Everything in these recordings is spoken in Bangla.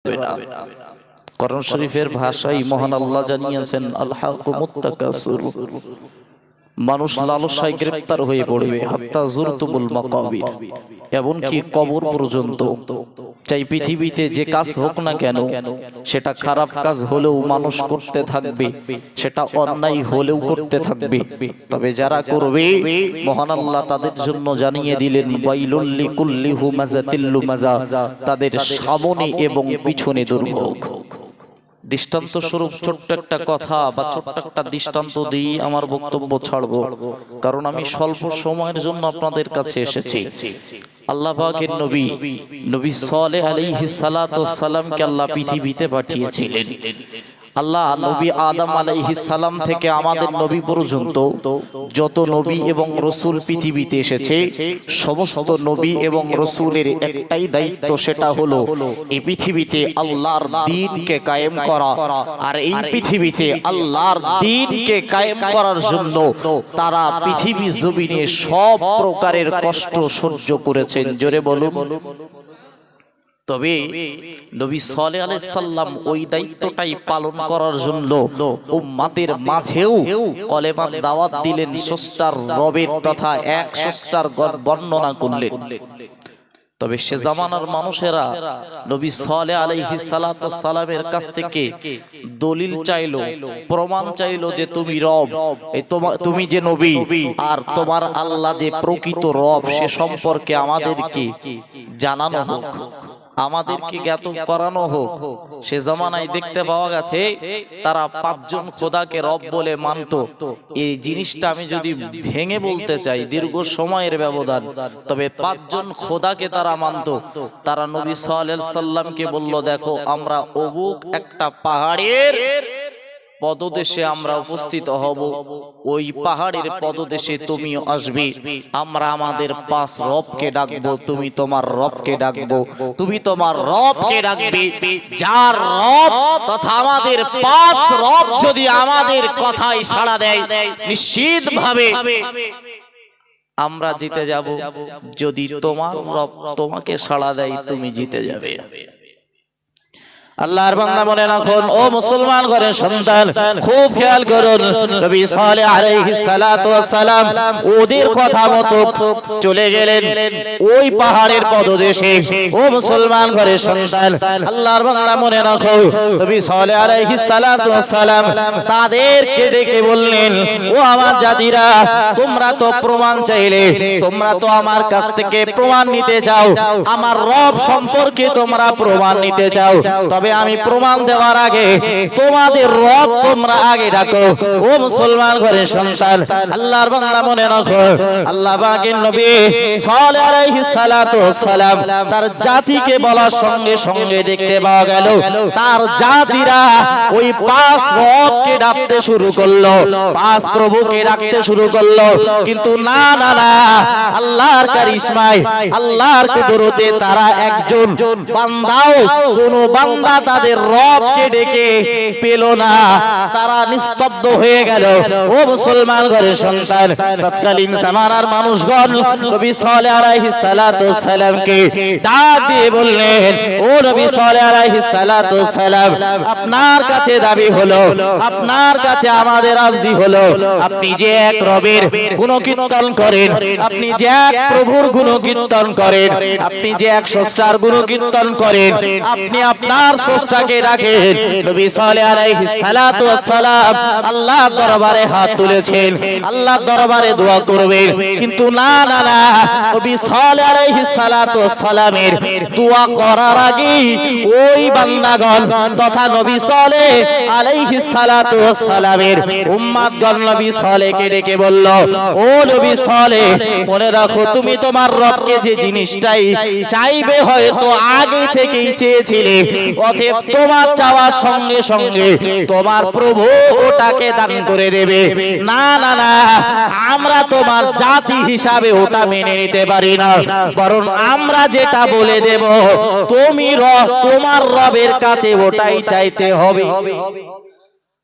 না। কোরআন শরীফের ভাষায় মহান আল্লাহ জানিয়েছেন আল হাকুমুত তাকাসুর, মানুষ লালসায় গ্রেফতার হয়ে পড়বে হাত্তা যুরতুমুল মাকাবির, এমনকি কবর পর্যন্ত। চাই পৃথিবীতে যে কাজ হোক না কেন, সেটা খারাপ কাজ হলেও মানুষ করতে থাকবে, সেটা অন্যায় হলেও করতে থাকবে। তবে যারা করবে, মহান আল্লাহ তাদের জন্য জানিয়ে দিলেন ওয়াইলুল লিকুল্লি হুমাযাতিল লুমাযা, তাদের সামনে এবং পিছনে দুর্ভোগ। দৃষ্টান্ত স্বরূপ ছোট্ট একটা কথা বা ছোট্ট একটা দৃষ্টান্ত দিয়ে আমার বক্তব্য ছাড়বো, কারণ আমি স্বল্প সময়ের জন্য আপনাদের কাছে এসেছি। আল্লাহ পাকের নবী নবী সালেহ আলাইহিস সালাতু ওয়াস সালামকে আল্লাহ পৃথিবীতে পাঠিয়েছিলেন। আল্লাহ নবী আদম আলাইহিস সালাম থেকে আমাদের নবী পর্যন্ত যত নবী এবং রসুল পৃথিবীতে এসেছে, সমস্ত নবী এবং রসুলের একটাই দায়িত্ব, সেটা হলো এই পৃথিবীতে আল্লাহর দ্বীনকে কায়েম করা। আর এই পৃথিবীতে আল্লাহর দ্বীনকে কায়েম করার জন্য তারা পৃথিবী জমিনে সব প্রকারের কষ্ট সহ্য করেছেন। জোরে বলুন। তবে নবী সালেহ আলাইহিস সালাম ওই দায়িত্বটাই পালন করার জন্য উম্মতের মাঝেও কলেমার দাওয়াত দিলেন, স্রষ্টার রবের তথা এক স্রষ্টার বর্ণনা করলেন। তবে সে জামানার মানুষেরা নবী সালেহ আলাইহিস সালাতু ওয়াস সালামের কাছ থেকে দলিল চাইলো, প্রমাণ চাইলো যে তুমি রব, এই তুমি যে নবী, আর তোমার আল্লাহ যে প্রকৃত রব সে সম্পর্কে আমাদেরকে জানানো হোক, আমাদেরকে জ্ঞাত করানো হোক। সে জামানায় দেখতে পাওয়া গেছে তারা পাঁচজন খোদাকে রব বলে মানত। এই জিনিসটা আমি যদি ভেঙে বলতে চাই, দীর্ঘ সময়ের ব্যবধান, তবে পাঁচজন খোদাকে তারা মানত। তারা নবী সাল্লাল্লাহু আলাইহি সাল্লামকে বলল, দেখো আমরা অমুক একটা পাহাড়ের পদদেশে আমরা উপস্থিত হব, ওই পাহাড়ের পদদেশে তুমিও আসবে, আমরা আমাদের পাঁচ রবকে ডাকবো, তুমি তোমার রবকে ডাকবো, তুমি তোমার রবকে ডাকবে। যার রব তথা আমাদের পাঁচ রব যদি আমাদের কথায় সাড়া দেয়, নিশ্চিতভাবে আমরা জিতে যাব। যদি তোমার রব তোমাকে সাড়া দেয়, তুমি জিতে যাবে। আল্লাহর বান্দা মনে রাখুন, ও মুসলমান ঘরের সন্তান, খুব খেয়াল করুন। নবী সালেহ আলাইহিস সালাতু ওয়াস সালাম ওদের কথা মতো চলে গেলেন ওই পাহাড়ের পদদেশে। ও মুসলমান ঘরের সন্তান, আল্লাহর বান্দা মনে রাখো, নবী সালেহ আলাইহিস সালাতু ওয়াস সালাম তাদেরকে ডেকে বললেন, ও আমার জাতিরা, তোমরা তো প্রমাণ চাইলে, তোমরা তো আমার কাছ থেকে প্রমাণ নিতে চাও, আমার রব সম্পর্কে তোমরা প্রমাণ নিতে চাও। তবে আমি প্রমাণ দেওয়ার আগে তোমাদের রব তোমরা আগে ডাকো। ও মুসলমান ঘরের সন্তান, আল্লাহর বান্দা মনে রাখো, আল্লাহ পাকের নবী সালেহ আলাইহিস সালাতু ওয়াস সালাম তার জাতিকে বলার সঙ্গে সঙ্গে দেখতে পাওয়া গেল তার জাতিরা ওই পাঁচ রবকে ডাকতে শুরু করলো, পাঁচ প্রভুকে ডাকতে শুরু করলো। কিন্তু না না না, আল্লাহর কারিশমায়, আল্লাহর কুদরতে তারা একজন বান্দাও, কোন বান্দা তাদের রবকে ডেকে পেল না, তারা নিস্তব্ধ হয়ে গেল। ও মুসলমান ঘরের সন্তান, তৎকালীন জামানার মানুষগণ নবী সালেহ আলাইহিস সালাতু ওয়াস সালামকে ডাক দিয়ে বললেন, ও নবী সালেহ আলাইহিস সালাতু ওয়াস সালাম, আপনার কাছে দাবি হলো, আপনার কাছে আমাদের আরজি হলো, আপনি যে এক রবের গুণকীর্তন করেন, আপনি যে এক প্রভুর গুণকীর্তন করেন, আপনি যে এক স্রষ্টার গুণকীর্তন করেন, আপনি আপনার স্রষ্টাকে ডাকেন। নবী সালেহ আলাইহিস সালাতু ওয়াস সালাম আল্লাহর দরবারে হাত তুলেছেন, আল্লাহর দরবারে দোয়া করবেন। কিন্তু না না না, নবী সালেহ আলাইহিস সালাতু ওয়াস সালামের দোয়া করার আগে ওই বান্দাগণ তথা নবী সালেহ আলাইহিস সালাতু ওয়াস সালামের উম্মতগণ নবী সালেহকে ডেকে বলল, ও নবী সালেহ, মনে রাখো তুমি তোমার রবকে যে জিনিসটাই চাইবে হয়তো আগে থেকেই চেয়েছিলে, অতএব তোমার চাওয়ার সঙ্গে সঙ্গে তোমার প্রভু ওটাকে দান করে দেবে। না না না, আমরা তোমার জাতি হিসাবে ওটা মেনে নিতে পারি না, বরং আমরা যেটা বলে দেব তুমি তোমার রবের কাছে ওটাই চাইতে হবে।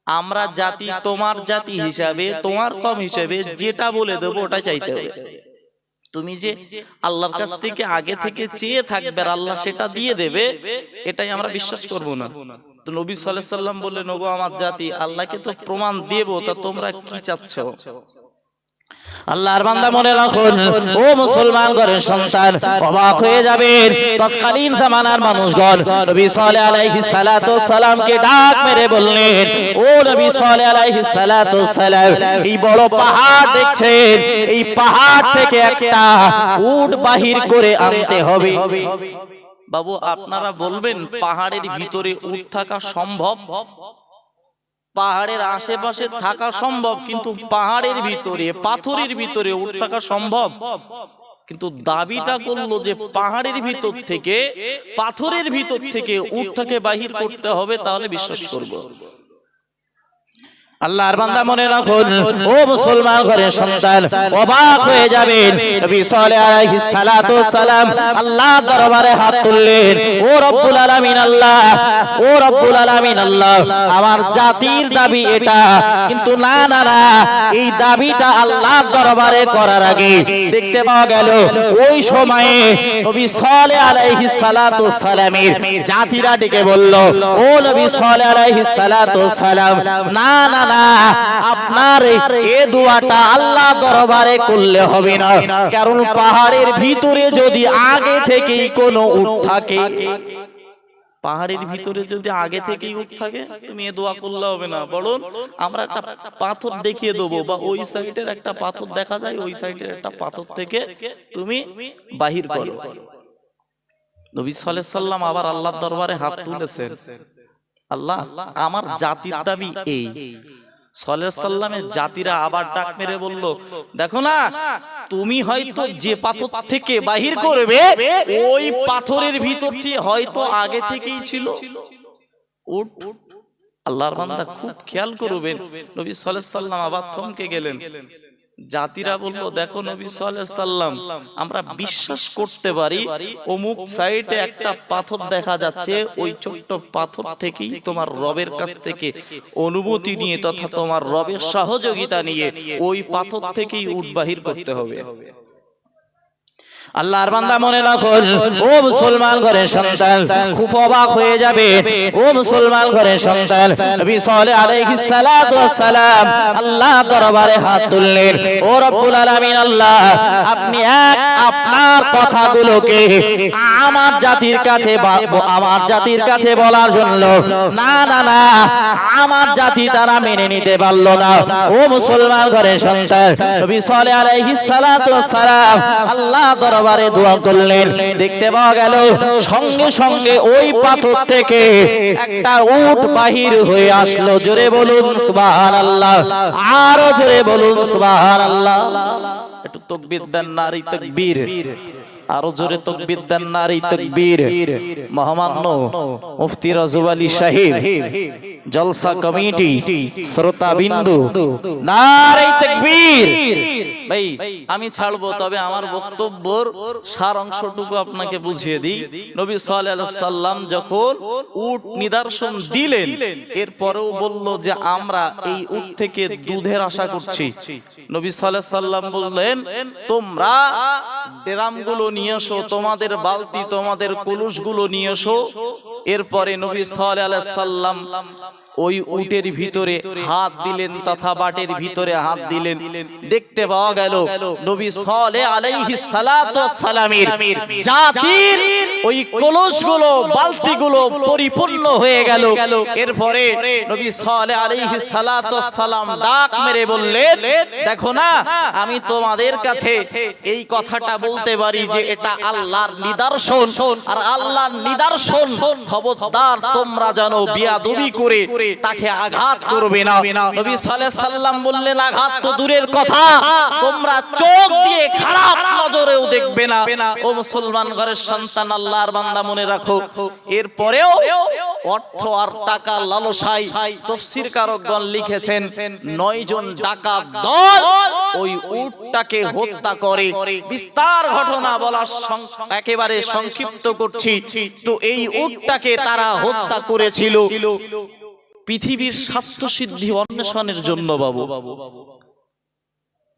আমরা জাতি, তোমার জাতি হিসাবে, তোমার কম হিসাবে যেটা বলে দেবো ওটা চাইতে হবে। তুমি যে আল্লাহর কাছ থেকে আগে থেকে চেয়ে থাকবে আর আল্লাহ সেটা দিয়ে দেবে, এটাই আমরা বিশ্বাস করব না। তো নবী সাল্লাল্লাহু আলাইহি সাল্লাম বললেন, ওগো আমার জাতি, আল্লাহকে তো প্রমাণ দেব, তা তোমরা কি চাচ্ছ? আল্লাহর বান্দা মনে রাখুন, ও মুসলমান ঘরের সন্তান, অবাক হয়ে যাবেন তৎকালীন জামানার মানুষগণ নবী সাল্লাল্লাহু আলাইহি সাল্লাতু সালামকে ডাক মেরে বললেন, ও নবী সাল্লাল্লাহু আলাইহি সাল্লাতু সালাম, এই বড় পাহাড় দেখছেন, এই পাহাড় থেকে একটা উট বাহির করে আনতে হবে। বাবু, আপনারা বলবেন পাহাড়ের ভিতরে উট থাকা সম্ভব? পাহাড়ের আশেপাশে থাকা সম্ভব, কিন্তু পাহাড়ের ভিতরে পাথরের ভিতরে উট থাকা সম্ভব? কিন্তু দাবিটা করলো যে পাহাড়ের ভিতর থেকে পাথরের ভিতর থেকে উটটাকে বাহির করতে হবে, তাহলে বিশ্বাস করব। আল্লাহর বান্দা মনে রাখুন, ও মুসলমান ঘরের সন্তান, অবাক হয়ে যাবেন নবী সাল্লাল্লাহু আলাইহি সাল্লাতু সালাম আল্লাহর দরবারে হাত তুললেন, ও রব্বুল আলামিন আল্লাহ, ও রব্বুল আলামিন আল্লাহ, আমার জাতির দাবি এটা, কিন্তু না না না, এই দাবিটা আল্লাহর দরবারে করার আগে দেখতে পাওয়া গেল ওই সময়ে নবী সাল্লাল্লাহু আলাইহি সাল্লাতু সালামের জাতিরা ডেকে বলল, ও নবী সাল্লাল্লাহু আলাইহি সাল্লাতু সালাম, না না না, আপনার এই দোয়াটা আল্লাহ দরবারে করলে হবে না, কারণ পাহাড়ের ভিতরে যদি আগে থেকেই কোনো উট থাকে, পাহাড়ের ভিতরে যদি আগে থেকেই উট থাকে, তুমি এ দোয়া করলে হবে না। বলুন, আমরা একটা পাথর দেখিয়ে দেবো, বা ওই সাইডের একটা পাথর দেখা যায়, ওই সাইডের একটা পাথর থেকে তুমি বাহির করো। নবী সাল্লাল্লাহু আলাইহি সাল্লাম আবার আল্লাহর দরবারে হাত তুলেছেন, আল্লাহ, আমার জাতির দাবি এই। সাল্লাল্লাহু আলাইহি সাল্লামের জাতিরা আবার ডাক মেরে বলল, দেখো না, তুমি হয়তো যে পাথর থেকে বাহির করবে, ওই পাথরের ভিতরটি হয়তো আগে থেকেই ছিল উট। আল্লাহর বান্দা খুব খেয়াল করবেন, নবী সাল্লাল্লাহু আলাইহি সাল্লাম আবার থমকে গেলেন। জাতিরা বলল, দেখো নবী সাল্লাল্লাহু আলাইহি সাল্লাম, আমরা বিশ্বাস করতে পারি অমুক সাইডে একটা পাথর দেখা যাচ্ছে, ওই ছোট্ট পাথর থেকেই তোমার রবের কাছ থেকে অনুমতি নিয়ে তথা তোমার রবের সহযোগিতা নিয়ে ওই পাথর থেকেই উট বাহির করতে হবে। আল্লাহর বান্দা মনে রাখুন, ও মুসলমান ঘরের সন্তান, খুব অবাক হয়ে যাবে, ও মুসলমান ঘরের সন্তান, নবী সাল্লাল্লাহু আলাইহি সাল্লাতু ওয়াসসালাম আল্লাহর দরবারে হাত তুললেন, ও রব্বুল আলামিন আল্লাহ, আপনি এক আপনার কথাগুলোকে আমার জাতির কাছে বলার জন্য, না না না, আমার জাতি তারা মেনে নিতে পারলো না। ও মুসলমান ঘরের সন্তান, নবী সাল্লাল্লাহু আলাইহি সাল্লাতু ওয়াসসালাম আল্লাহ দরবারে দোয়া করলেন, দেখতে পাওয়া গেল সঙ্গে সঙ্গে ওই পাথর থেকে একটা উট বাহির হয়ে আসলো। জোরে বলুন সুবহানাল্লাহ, আরো জোরে বলুন সুবহানাল্লাহ। একটু তাকবীর দেন, নারী তাকবীর, আরো জোরে তাকবীর দেন, নারী তাকবীর। মহামান্য মুফতি রাজব আলী সাহেব, জলসা কমিটি, শ্রোতা বিন্দু, নারী তাকবীর। ভাই, আমি ছাড়বো, তবে আমার বক্তব্যের সার অংশটুকু আপনাকে বুঝিয়ে দিই। নবী সাল্লাল্লাহু আলাইহি সাল্লাম যখন উট নিদর্শন দিলেন, এরপরেও বলল যে আমরা এই উট থেকে দুধের আশা করছি। নবী সাল্লাল্লাহু আলাইহি সাল্লাম বললেন, তোমরা ড্রামগুলো নিয়ে এসো, তোমাদের বালতি, তোমাদের কলসগুলো নিয়ে এসো। এরপরে নবী সাল্লাল্লাহু আলাইহি সাল্লাম ওই উটের ভিতরে হাত দিলেন তথা বাটের ভিতরে হাত দিলেন। দেখতে পাওয়া গেল নবী সাল্লাল্লাহু আলাইহি সাল্লাতু ওয়াসসালামের জাতির ওই কলসগুলো, বালতিগুলো পরিপূর্ণ হয়ে গেল। এরপরে নবী সাল্লাল্লাহু আলাইহি সাল্লাতু ওয়াসসালাম ডাক মেরে বললেন, দেখো না, আমি তোমাদের কাছে এই কথাটা বলতে পারি যে এটা আল্লাহর নিদর্শন, আর আল্লাহর নিদর্শন, খবরদার তোমরা জানো বিয়াদবি করে তাকে আঘাত করবে না। নবী সাল্লাল্লাহু আলাইহি সাল্লাম বললেন, আঘাত তো দূরের কথা, তোমরা চোখ দিয়ে খারাপ নজরেও দেখবে না। ও মুসলমান ঘরের সন্তান, আল্লাহর বান্দা মনে রাখো, এরপরেও অর্থ আর টাকা লালসায় তাফসীরকারগণ লিখেছেন 9 জন ডাকাত দল ওই উটটাকে হত্যা করে। বিস্তার ঘটনা বলার একেবারে সংক্ষিপ্ত করছি। তো এই উটটাকে তারা হত্যা করেছিল পৃথিবীর স্বার্থ সিদ্ধি অন্বেষণের জন্য। বাবু,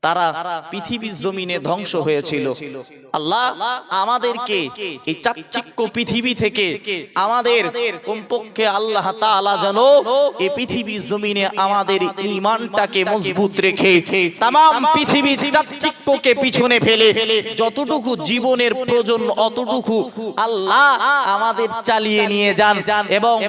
তারা পৃথিবীর জমিনে ধ্বংস হয়েছিল। আল্লাহ আমাদেরকে এই চাকচিক্য পৃথিবী থেকে আমাদের কমপক্ষে আল্লাহ তাআলা যেন এই পৃথিবীর জমিনে আমাদের ঈমানটাকে মজবুত রেখে तमाम পৃথিবীর চাকচিক্যকে পিছনে ফেলে যতটুকু জীবনের প্রয়োজন অতটুকু আল্লাহ আমাদের চালিয়ে নিয়ে যান এবং